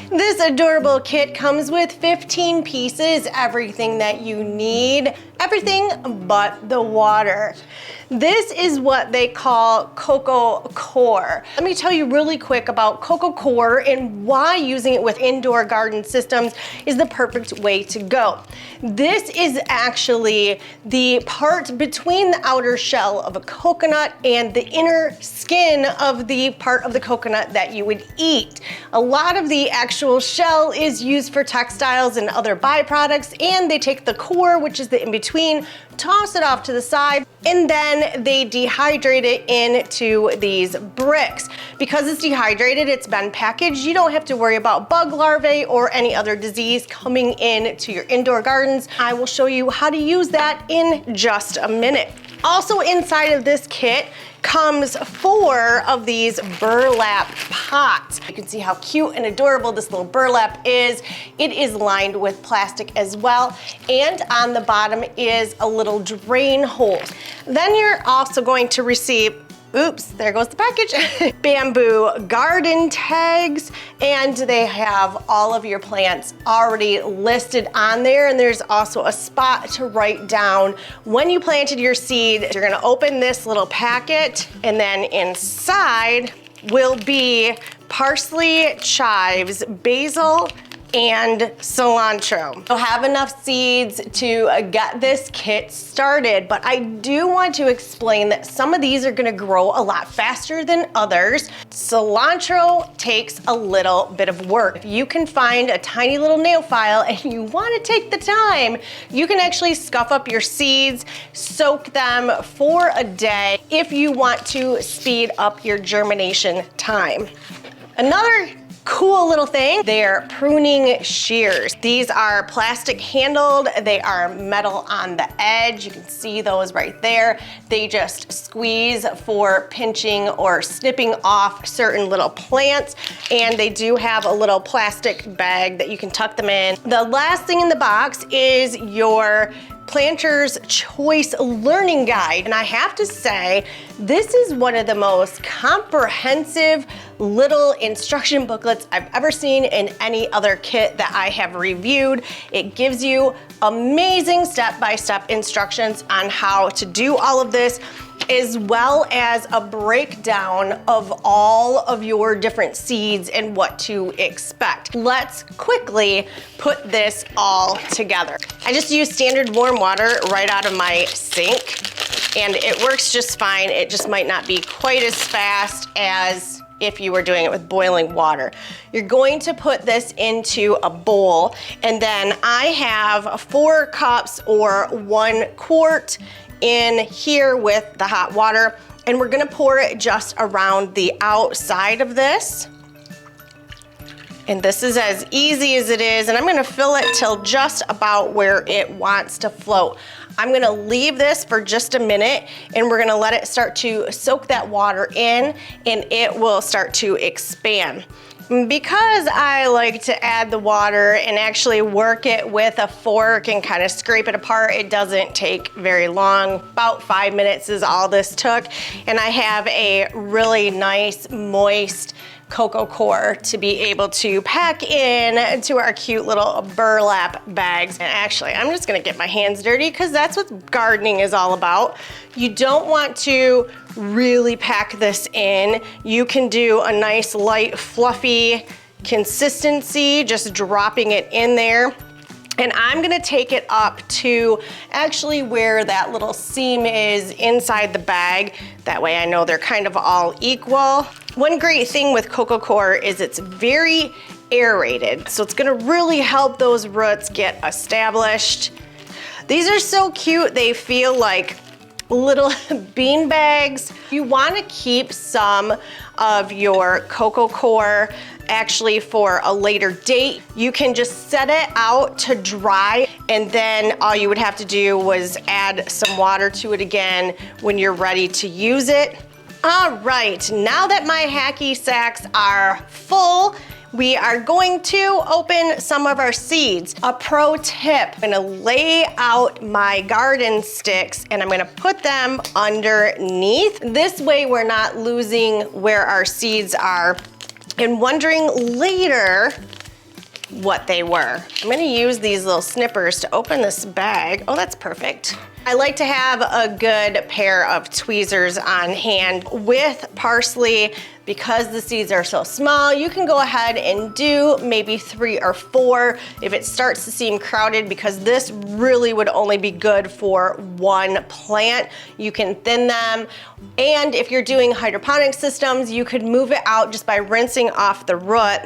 This adorable kit comes with 15 pieces, everything that you need, everything but the water. This is what they call coco coir. Let me tell you really quick about coco coir and why using it with indoor garden systems is the perfect way to go. This is actually the part between the outer shell of a coconut and the inner skin of the part of the coconut that you would eat. A lot of the actual shell is used for textiles and other byproducts, and they take the core, which is the in-between, toss it off to the side, and then they dehydrate it into these bricks. Because it's dehydrated, it's been packaged, you don't have to worry about bug larvae or any other disease coming into your indoor gardens. I will show you how to use that in just a minute. Also inside of this kit comes 4 of these burlap pots. You can see how cute and adorable this little burlap is. It is lined with plastic as well, and on the bottom is a little drain hole. Then you're also going to receive, oops, there goes the package, bamboo garden tags, and they have all of your plants already listed on there, and there's also a spot to write down when you planted your seed. You're gonna open this little packet, and then inside will be parsley, chives, basil, and cilantro. You'll have enough seeds to get this kit started, but I do want to explain that some of these are gonna grow a lot faster than others. Cilantro takes a little bit of work. If you can find a tiny little nail file and you wanna take the time, you can actually scuff up your seeds, soak them for a day if you want to speed up your germination time. Another cool little thing, they're pruning shears. These are plastic handled, they are metal on the edge. You can see those right there. They just squeeze for pinching or snipping off certain little plants, and they do have a little plastic bag that you can tuck them in. The last thing in the box is your Planter's Choice Learning Guide, and I have to say, this is one of the most comprehensive little instruction booklets I've ever seen in any other kit that I have reviewed. It gives you amazing step-by-step instructions on how to do all of this, as well as a breakdown of all of your different seeds and what to expect. Let's quickly put this all together. I just use standard warm water right out of my sink, and it works just fine. It just might not be quite as fast as if you were doing it with boiling water. You're going to put this into a bowl, and then I have 4 cups or 1 quart in here with the hot water, and we're gonna pour it just around the outside of this. And this is as easy as it is, and I'm gonna fill it till just about where it wants to float. I'm gonna leave this for just a minute, and we're gonna let it start to soak that water in, and it will start to expand. Because I like to add the water and actually work it with a fork and kind of scrape it apart, it doesn't take very long. About 5 minutes is all this took. And I have a really nice, moist coco coir to be able to pack in to our cute little burlap bags. And actually, I'm just gonna get my hands dirty because that's what gardening is all about. You don't want to really pack this in. You can do a nice light fluffy consistency, just dropping it in there. And I'm gonna take it up to actually where that little seam is inside the bag. That way I know they're kind of all equal. One great thing with coco coir is it's very aerated, so it's gonna really help those roots get established. These are so cute, they feel like little bean bags. You wanna keep some of your coco coir actually for a later date. You can just set it out to dry, and then all you would have to do was add some water to it again when you're ready to use it. All right, now that my hacky sacks are full, we are going to open some of our seeds. A pro tip, I'm gonna lay out my garden sticks and I'm gonna put them underneath. This way we're not losing where our seeds are and wondering later what they were. I'm gonna use these little snippers to open this bag. Oh, that's perfect. I like to have a good pair of tweezers on hand. With parsley, because the seeds are so small, you can go ahead and do maybe 3 or 4 if it starts to seem crowded, because this really would only be good for 1 plant. You can thin them. And if you're doing hydroponic systems, you could move it out just by rinsing off the root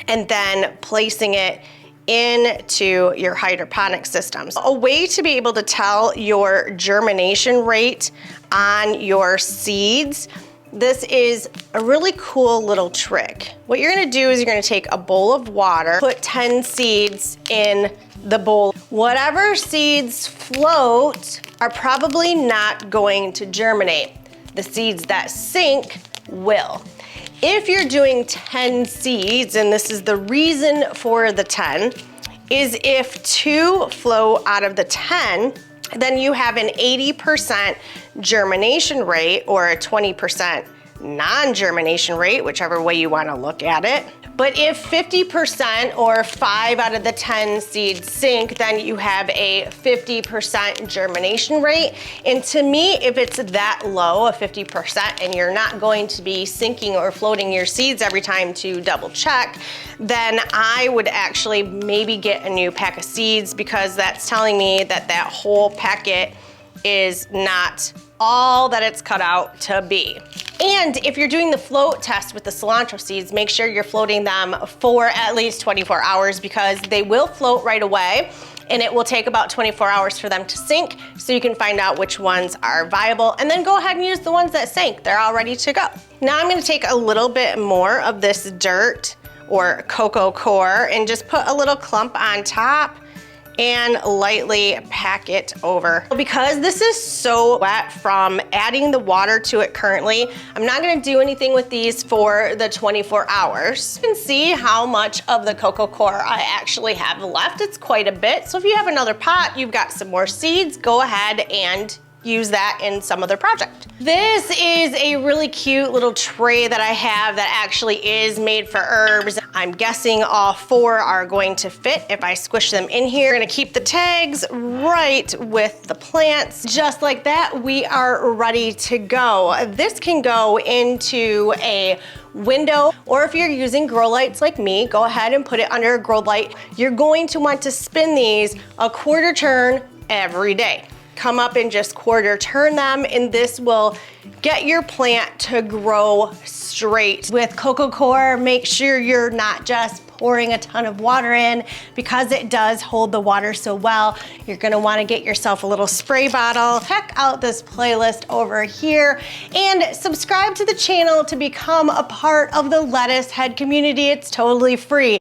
and then placing it into your hydroponic systems. A way to be able to tell your germination rate on your seeds, this is a really cool little trick. What you're gonna do is you're gonna take a bowl of water, put 10 seeds in the bowl. Whatever seeds float are probably not going to germinate. The seeds that sink will. If you're doing 10 seeds, and this is the reason for the 10, is if 2 flow out of the 10, then you have an 80% germination rate or a 20% non-germination rate, whichever way you want to look at it. But if 50% or 5 out of the 10 seeds sink, then you have a 50% germination rate. And to me, if it's that low, a 50%, and you're not going to be sinking or floating your seeds every time to double check, then I would actually maybe get a new pack of seeds, because that's telling me that that whole packet is not all that it's cut out to be. And if you're doing the float test with the cilantro seeds, make sure you're floating them for at least 24 hours, because they will float right away and it will take about 24 hours for them to sink, so you can find out which ones are viable, and then go ahead and use the ones that sank. They're all ready to go. Now I'm gonna take a little bit more of this dirt or coco coir and just put a little clump on top and lightly pack it over. Because this is so wet from adding the water to it currently, I'm not gonna do anything with these for the 24 hours. You can see how much of the coco coir I actually have left. It's quite a bit. So if you have another pot, you've got some more seeds, go ahead and use that in some other project. This is a really cute little tray that I have that actually is made for herbs. I'm guessing all 4 are going to fit if I squish them in here. We're gonna keep the tags right with the plants. Just like that, we are ready to go. This can go into a window, or if you're using grow lights like me, go ahead and put it under a grow light. You're going to want to spin these a quarter turn every day. Come up and just quarter turn them, and this will get your plant to grow straight. With coco coir, make sure you're not just pouring a ton of water in, because it does hold the water so well. You're gonna wanna get yourself a little spray bottle. Check out this playlist over here and subscribe to the channel to become a part of the lettuce head community. It's totally free.